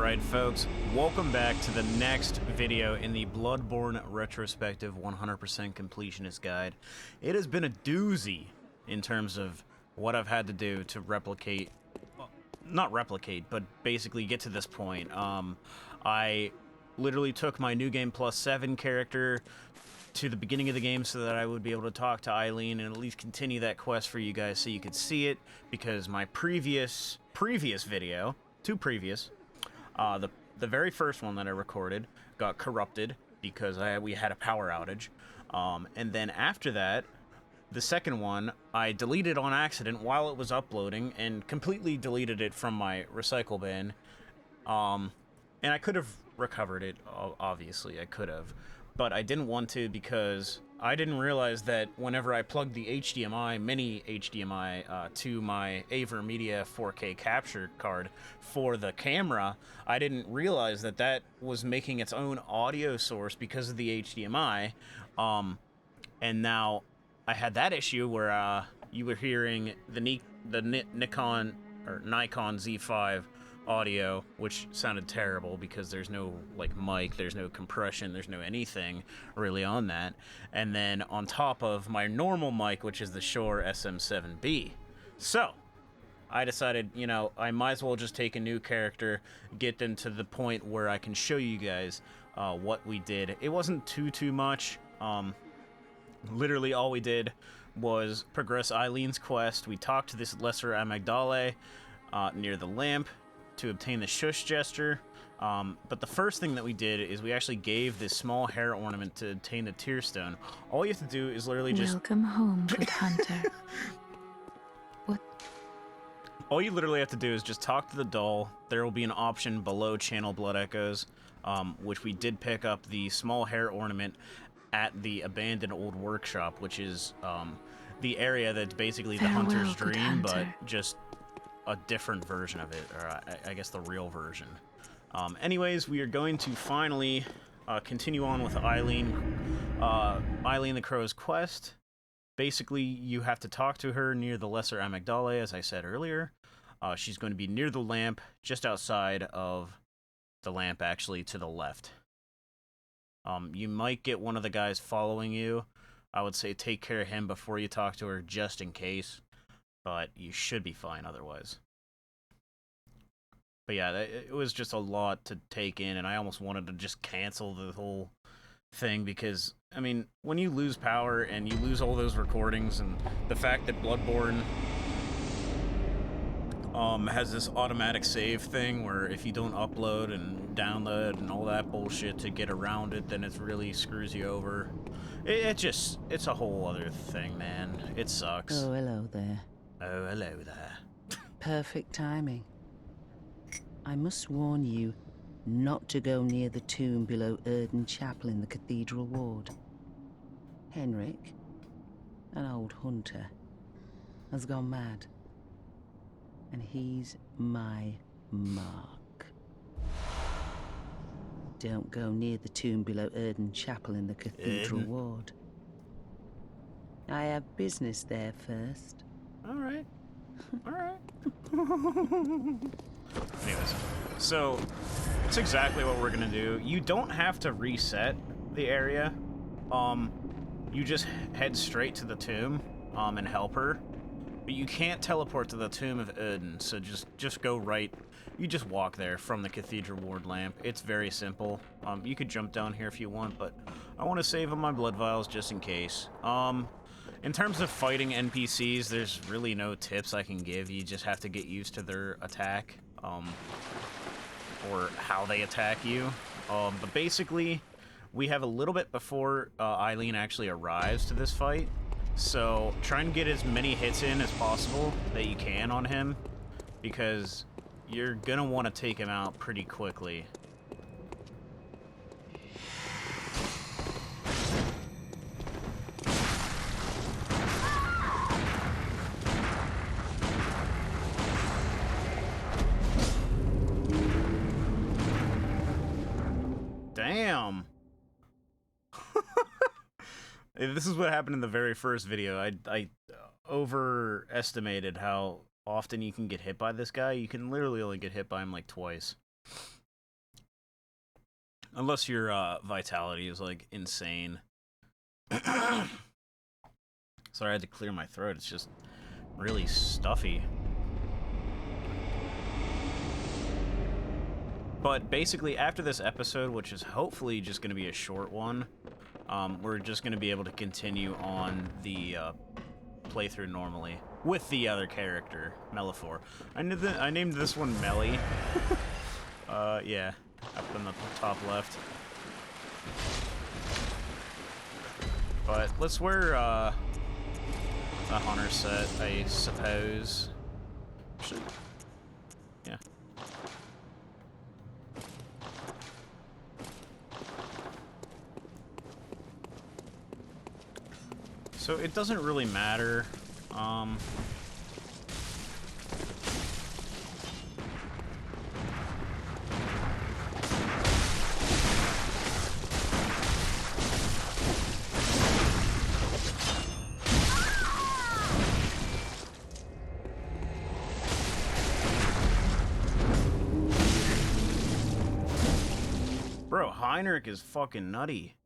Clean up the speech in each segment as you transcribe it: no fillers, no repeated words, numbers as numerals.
Alright folks, welcome back to the next video in the Bloodborne Retrospective 100% Completionist Guide. It has been a doozy in terms of what I've had to do to replicate, well, not replicate, but basically get to this point. I literally took my New Game Plus 7 character to the beginning of the game so that I would be able to talk to Eileen and at least continue that quest for you guys so you could see it, because my previous video, the very first one that I recorded got corrupted because we had a power outage. And then after that, the second one, I deleted on accident while it was uploading and completely deleted it from my recycle bin. And I could have recovered it, obviously, I could have. But I didn't want to because I didn't realize that whenever I plugged the HDMI, mini HDMI, to my AverMedia 4K capture card for the camera, I didn't realize that that was making its own audio source because of the HDMI. And now I had that issue where you were hearing the Nikon Z5 audio, which sounded terrible because there's no like mic, there's no compression, there's no anything really on that, and then on top of my normal mic, which is the Shure SM7B. So I decided, you know, I might as well just take a new character, get them to the point where I can show you guys what we did. It wasn't too much. Literally all we did was progress Eileen's quest. We talked to this lesser amygdala near the lamp to obtain the shush gesture, but the first thing that we did is we actually gave this small hair ornament to obtain the tear stone. All you have to do is literally just... Welcome home, good hunter. What? All you literally have to do is just talk to the doll. There will be an option below Channel Blood Echoes, which we did pick up the small hair ornament at the abandoned old workshop, which is the area that's basically the hunter's dream, but just a different version of it, or I guess the real version. Anyways, we are going to finally continue on with Eileen the Crow's quest. Basically, you have to talk to her near the lesser amygdala, as I said earlier. She's going to be near the lamp, just outside of the lamp, actually, to the left. You might get one of the guys following you. I would say take care of him before you talk to her, just in case. But you should be fine otherwise. But yeah, it was just a lot to take in, and I almost wanted to just cancel the whole thing because, I mean, when you lose power and you lose all those recordings, and the fact that Bloodborne has this automatic save thing where if you don't upload and download and all that bullshit to get around it, then it really screws you over. It's a whole other thing, man. It sucks. Oh, hello there. Oh, hello there. Perfect timing. I must warn you not to go near the tomb below Erden Chapel in the Cathedral Ward. Henrik, an old hunter, has gone mad. And he's my mark. Don't go near the tomb below Erden Chapel in the Cathedral Ward. I have business there first. Alright. Alright. Anyways, so that's exactly what we're gonna do. You don't have to reset the area. You just head straight to the tomb, and help her. But you can't teleport to the tomb of Erden, so just go right. You just walk there from the Cathedral Ward lamp. It's very simple. You could jump down here if you want, but I want to save on my blood vials just in case. In terms of fighting NPCs, there's really no tips I can give. You just have to get used to their attack, or how they attack you. But basically, we have a little bit before Eileen actually arrives to this fight, so try and get as many hits in as possible that you can on him, because you're gonna want to take him out pretty quickly. Damn. This is what happened in the very first video. I overestimated how often you can get hit by this guy. You can literally only get hit by him like twice. Unless your vitality is like insane. Sorry, I had to clear my throat. It's just really stuffy. But basically, after this episode, which is hopefully just going to be a short one, we're just going to be able to continue on the playthrough normally with the other character, Melifor. I named this one Melly. Yeah, up in the top left. But let's wear a hunter set, I suppose. Yeah. So it doesn't really matter. Bro, Heinrich is fucking nutty.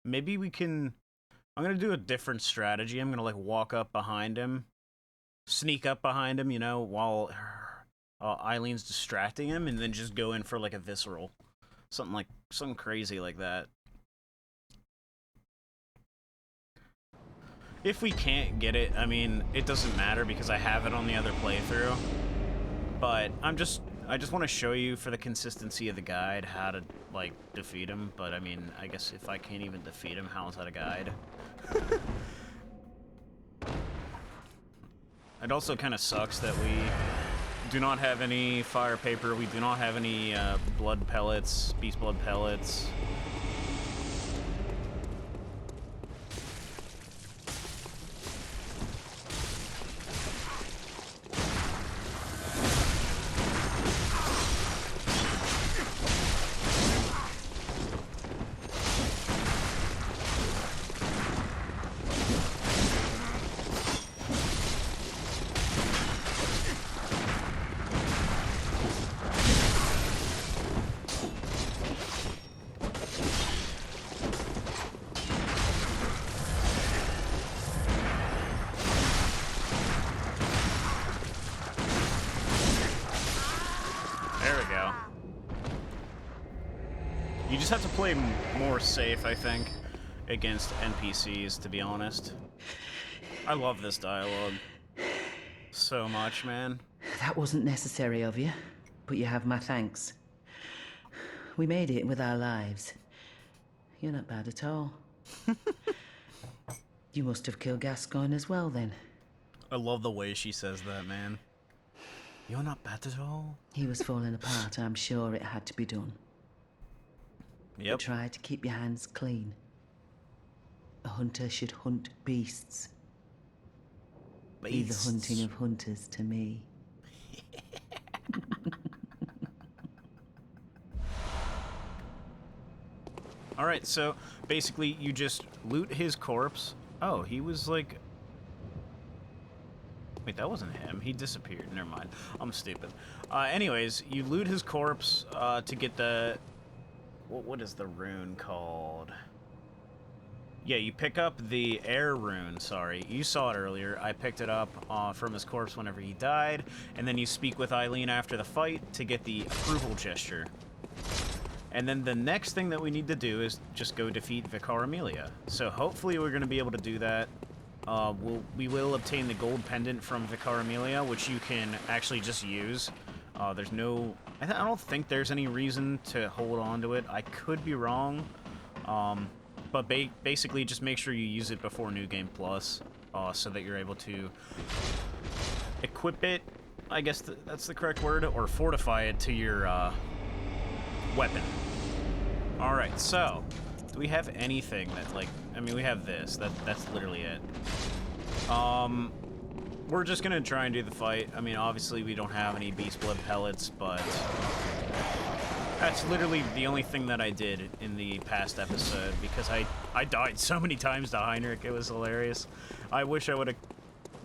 Maybe we can... I'm gonna do a different strategy. I'm gonna, like, walk up behind him. Sneak up behind him, you know, while Eileen's distracting him, and then just go in for, like, a visceral. Something crazy like that. If we can't get it, I mean, it doesn't matter because I have it on the other playthrough. But I just want to show you for the consistency of the guide how to, like, defeat him. But, I mean, I guess if I can't even defeat him, how is that a guide? It also kind of sucks that we do not have any fire paper. We do not have any blood pellets, beast blood pellets. You just have to play more safe, I think, against NPCs, to be honest. I love this dialogue so much, man. That wasn't necessary of you, but you have my thanks. We made it with our lives. You're not bad at all. You must have killed Gascoigne as well, then. I love the way she says that, man. You're not bad at all. He was falling apart. I'm sure it had to be done. Yep. But try to keep your hands clean. A hunter should hunt beasts. Be the hunting of hunters to me. Alright, so basically you just loot his corpse. Oh, he was like... Wait, that wasn't him. He disappeared. Never mind. I'm stupid. Anyways, you loot his corpse to get the... What is the rune called? Yeah, you pick up the air rune, sorry. You saw it earlier. I picked it up from his corpse whenever he died. And then you speak with Eileen after the fight to get the approval gesture. And then the next thing that we need to do is just go defeat Vicar Amelia. So hopefully we're going to be able to do that. We will obtain the gold pendant from Vicar Amelia, which you can actually just use. There's no... I don't think there's any reason to hold on to it. I could be wrong. But basically just make sure you use it before New Game Plus, so that you're able to equip it, I guess that's the correct word, or fortify it to your weapon. Alright, so, do we have anything that, like, I mean, we have this, that's literally it. We're just gonna try and do the fight. I mean, obviously we don't have any beast blood pellets, but that's literally the only thing that I did in the past episode, because I died so many times to Heinrich, it was hilarious. I wish I would have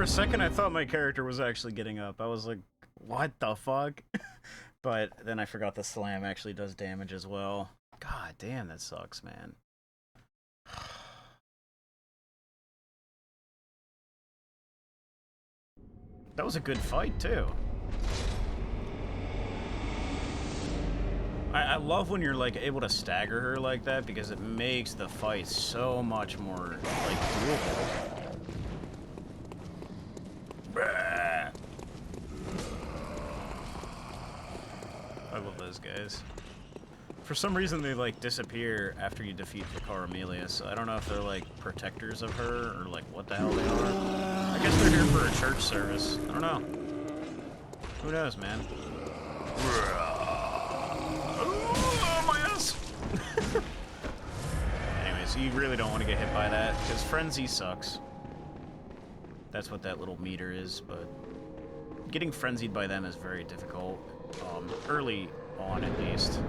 for a second, I thought my character was actually getting up. I was like, what the fuck? But then I forgot the slam actually does damage as well. God damn, that sucks, man. That was a good fight, too. I love when you're, like, able to stagger her like that, because it makes the fight so much more, like, doable. I love those guys. For some reason, they, like, disappear after you defeat Vicar Aemilius. I don't know if they're, like, protectors of her, or, like, what the hell they are. I guess they're here for a church service. I don't know. Who knows, man? Oh, my ass! Anyways, you really don't want to get hit by that, because Frenzy sucks. That's what that little meter is, but getting frenzied by them is very difficult. Early on, at least.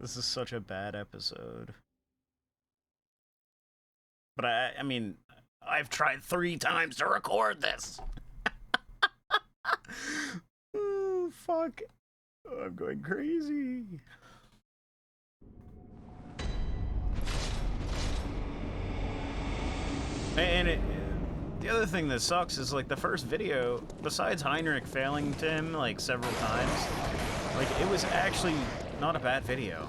This is such a bad episode. But I mean, I've tried 3 times to record this. Oh, fuck. Oh, I'm going crazy. And the other thing that sucks is, like, the first video, besides Heinrich failing to him, like, several times, like, it was actually not a bad video.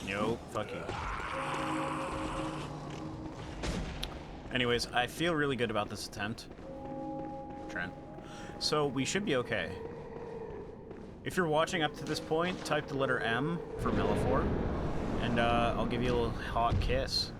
Nope, fuck you. Anyways, I feel really good about this attempt, Trent. So we should be okay. If you're watching up to this point, type the letter M for Melifor, and I'll give you a little hot kiss.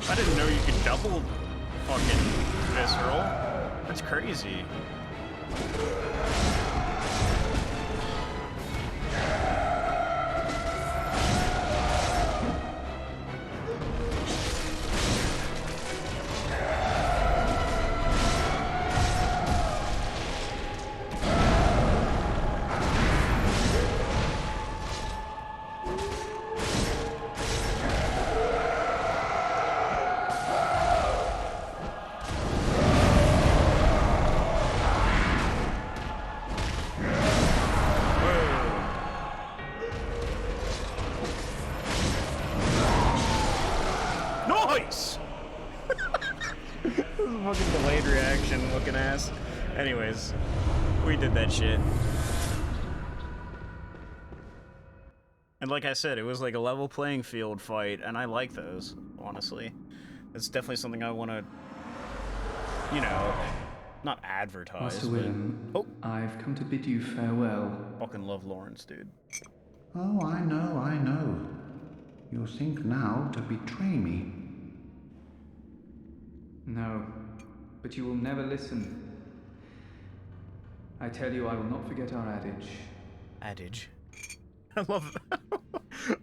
I didn't know you could double fucking visceral. That's crazy. Nice! This is a fucking delayed reaction looking ass. Anyways, we did that shit. And like I said, it was like a level playing field fight, and I like those, honestly. It's definitely something I want to, you know, Not advertise, Master but... Willem, Oh, I've come to bid you farewell. fucking love Lawrence, dude. Oh, I know, I know. You think now to betray me. No, but you will never listen. I tell you, I will not forget our adage. Adage. I love it.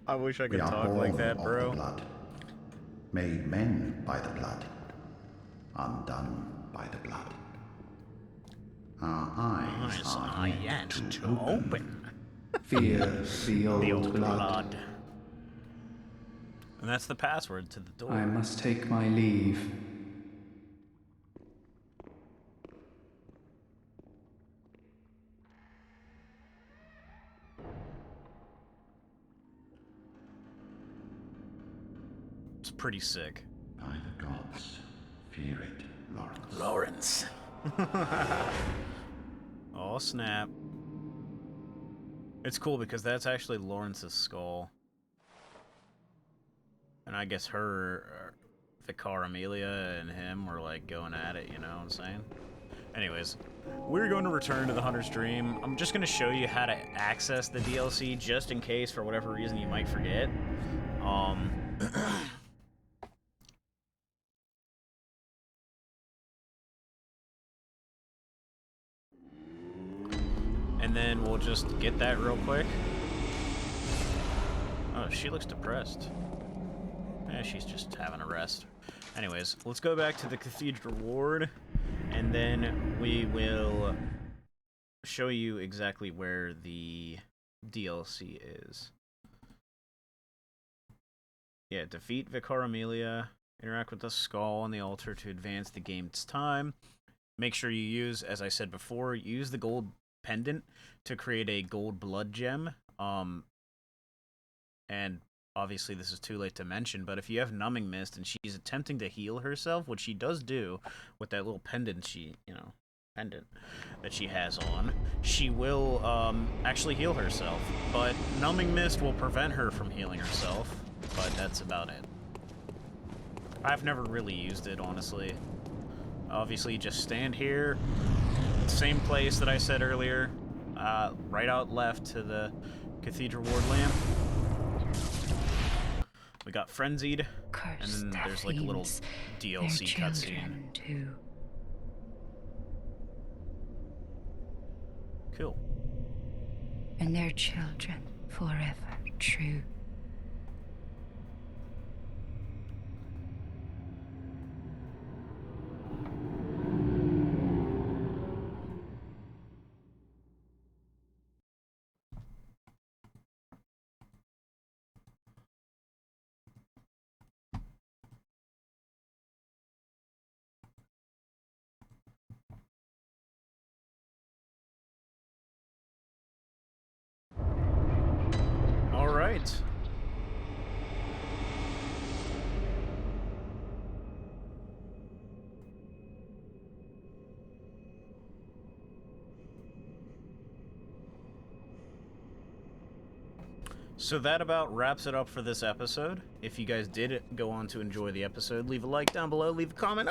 I wish I We could are talk born like that, of bro. the blood, made men by the blood, undone by the blood. Our eyes are yet to open. Fear the The old old blood. blood. And that's the password to the door. I must take my leave. It's pretty sick. By the gods, fear it, Lawrence. Lawrence. Oh, snap. It's cool because that's actually Lawrence's skull. And I guess her, Vicar Amelia and him were like going at it, you know what I'm saying? Anyways, we're going to return to the Hunter's Dream. I'm just going to show you how to access the DLC just in case for whatever reason you might forget. And then we'll just get that real quick. Oh, she looks depressed. Eh, she's just having a rest. Anyways, let's go back to the Cathedral Ward, and then we will show you exactly where the DLC is. Yeah, defeat Vicar Amelia, interact with the skull on the altar to advance the game's time. Make sure you use, as I said before, use the gold pendant to create a gold blood gem. And obviously this is too late to mention, but if you have Numbing Mist and she's attempting to heal herself, which she does do with that little pendant pendant that she has on, she will actually heal herself. But Numbing Mist will prevent her from healing herself, but that's about it. I've never really used it, honestly. Obviously, you just stand here, same place that I said earlier, right out left to the Cathedral Ward lamp. We got Frenzied, and then there's like a little DLC cutscene. Cool. And their children forever true. All right. So that about wraps it up for this episode. If you guys did go on to enjoy the episode, leave a like down below, leave a comment.